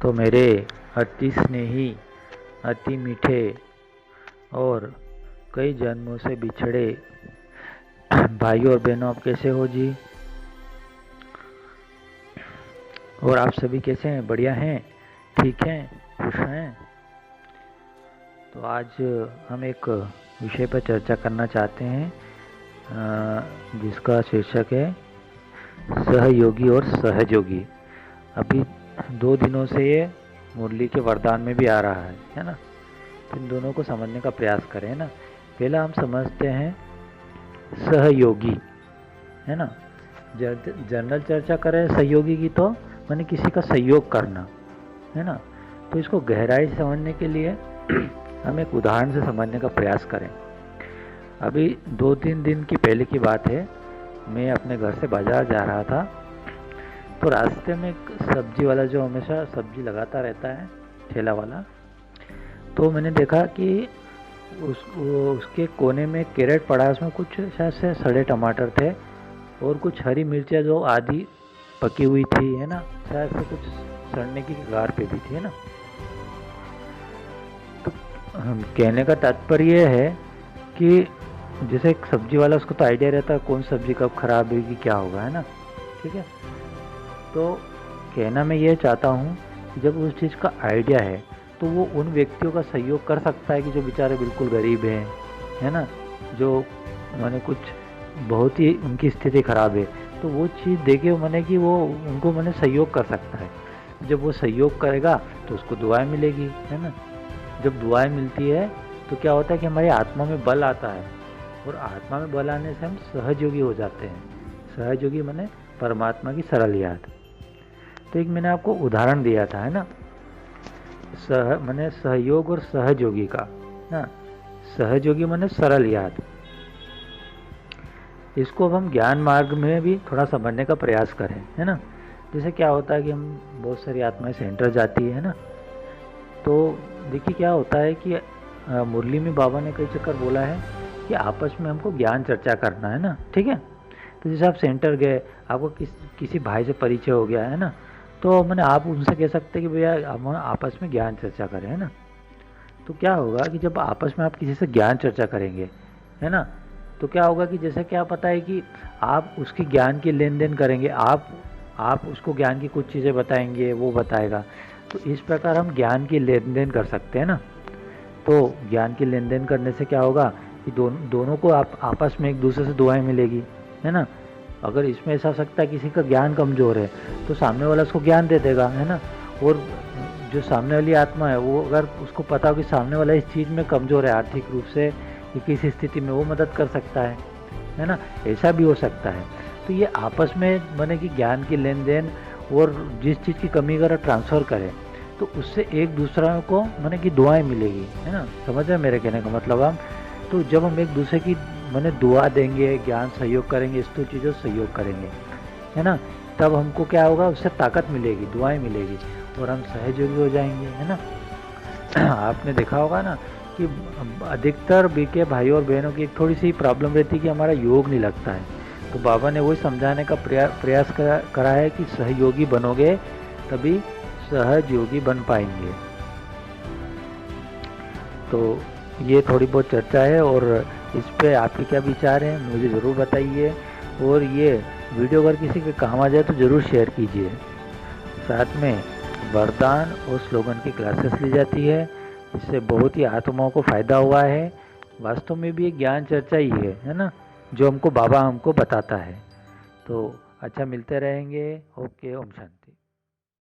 तो मेरे अति स्नेही, अति मीठे और कई जन्मों से बिछड़े भाइयों और बहनों, आप कैसे हो जी? और आप सभी कैसे हैं? बढ़िया हैं? ठीक हैं? खुश हैं? तो आज हम एक विषय पर चर्चा करना चाहते हैं जिसका शीर्षक है सहयोगी और सहयोगी। अभी 2 दिनों से ये मुरली के वरदान में भी आ रहा है ना। तो इन दोनों को समझने का प्रयास करें ना। पहला हम समझते हैं सहयोगी, है ना। जनरल चर्चा करें सहयोगी की तो माने किसी का सहयोग करना, है ना। तो इसको गहराई से समझने के लिए हम एक उदाहरण से समझने का प्रयास करें। अभी 2-3 दिन की पहले की बात है, मैं अपने घर से बाज़ार जा रहा था। तो रास्ते में एक सब्जी वाला जो हमेशा सब्जी लगाता रहता है, ठेला वाला, तो मैंने देखा कि उसके कोने में कैरेट पड़ा है, उसमें कुछ शायद से सड़े टमाटर थे और कुछ हरी मिर्चियाँ जो आधी पकी हुई थी, है ना, शायद से कुछ सड़ने की कगार पे भी थी, है ना। तो कहने का तात्पर्य है कि जैसे एक सब्जी वाला, उसको तो आइडिया रहता है कौन सब्जी कब खराब होगी, क्या होगा, है ना। ठीक है। तो कहना मैं ये चाहता हूँ कि जब उस चीज़ का आइडिया है तो वो उन व्यक्तियों का सहयोग कर सकता है कि जो बेचारे बिल्कुल गरीब हैं, है ना, जो माने कुछ बहुत ही उनकी स्थिति ख़राब है, तो वो चीज़ देखे माने कि वो उनको माने सहयोग कर सकता है। जब वो सहयोग करेगा तो उसको दुआएं मिलेगी, है ना। जब दुआएं मिलती है तो क्या होता है कि हमारी आत्मा में बल आता है, और आत्मा में बल आने से हम सहयोगी हो जाते हैं। सहयोगी माने परमात्मा की सरल याद। तो एक मैंने आपको उदाहरण दिया था, है ना, माने सहयोग और सहयोगी का ना। सहयोगी माने सरल याद। इसको अब हम ज्ञान मार्ग में भी थोड़ा समझने का प्रयास करें, है ना। जैसे क्या होता है कि हम बहुत सारी आत्माएं सेंटर जाती है ना। तो देखिए क्या होता है कि मुरली में बाबा ने कई चक्कर बोला है कि आपस में हमको ज्ञान चर्चा करना है ना। ठीक है। तो जैसे आप सेंटर गए, आपको किसी भाई से परिचय हो गया, है ना, तो मैंने आप उनसे कह सकते हैं कि भैया हम आपस में ज्ञान चर्चा करें, है ना। तो क्या होगा कि जब आपस में आप किसी से ज्ञान चर्चा करेंगे, है ना, तो क्या होगा कि जैसे क्या पता है कि आप उसकी ज्ञान की लेन देन करेंगे, आप उसको ज्ञान की कुछ चीज़ें बताएंगे, वो बताएगा। तो इस प्रकार हम ज्ञान की लेन देन कर सकते हैं ना। तो ज्ञान की लेन देन करने से क्या होगा कि दोनों को आप आपस में एक दूसरे से दुआएं मिलेगी, है ना। अगर इसमें ऐसा हो सकता है किसी का ज्ञान कमज़ोर है तो सामने वाला उसको ज्ञान दे देगा, है ना। और जो सामने वाली आत्मा है वो अगर उसको पता हो कि सामने वाला इस चीज़ में कमज़ोर है आर्थिक रूप से कि किसी स्थिति में, वो मदद कर सकता है ना। ऐसा भी हो सकता है। तो ये आपस में माने कि ज्ञान की लेन देन, और जिस चीज़ की कमी अगर ट्रांसफ़र करें तो उससे एक दूसरे को माने कि दुआएं मिलेगी, है ना। समझ रहे मेरे कहने का मतलब हम। तो जब हम एक दूसरे की माने दुआ देंगे, ज्ञान सहयोग करेंगे, इस तो चीज़ों सहयोग करेंगे, है ना, तब हमको क्या होगा, उससे ताकत मिलेगी, दुआएं मिलेगी, और हम सहयोगी हो जाएंगे, है ना। आपने देखा होगा ना कि अधिकतर बीके भाइयों और बहनों की एक थोड़ी सी प्रॉब्लम रहती है कि हमारा योग नहीं लगता है। तो बाबा ने वही समझाने का प्रयास करा है कि सहयोगी बनोगे तभी सहयोगी बन पाएंगे। तो ये थोड़ी बहुत चर्चा है, और इस पे आपके क्या विचार हैं मुझे ज़रूर बताइए। और ये वीडियो अगर किसी के काम आ जाए तो ज़रूर शेयर कीजिए। साथ में वरदान और स्लोगन की क्लासेस ली जाती है, इससे बहुत ही आत्माओं को फ़ायदा हुआ है। वास्तव में भी एक ज्ञान चर्चा ही है ना, जो हमको बाबा हमको बताता है। तो अच्छा, मिलते रहेंगे। ओके, ओम शांति।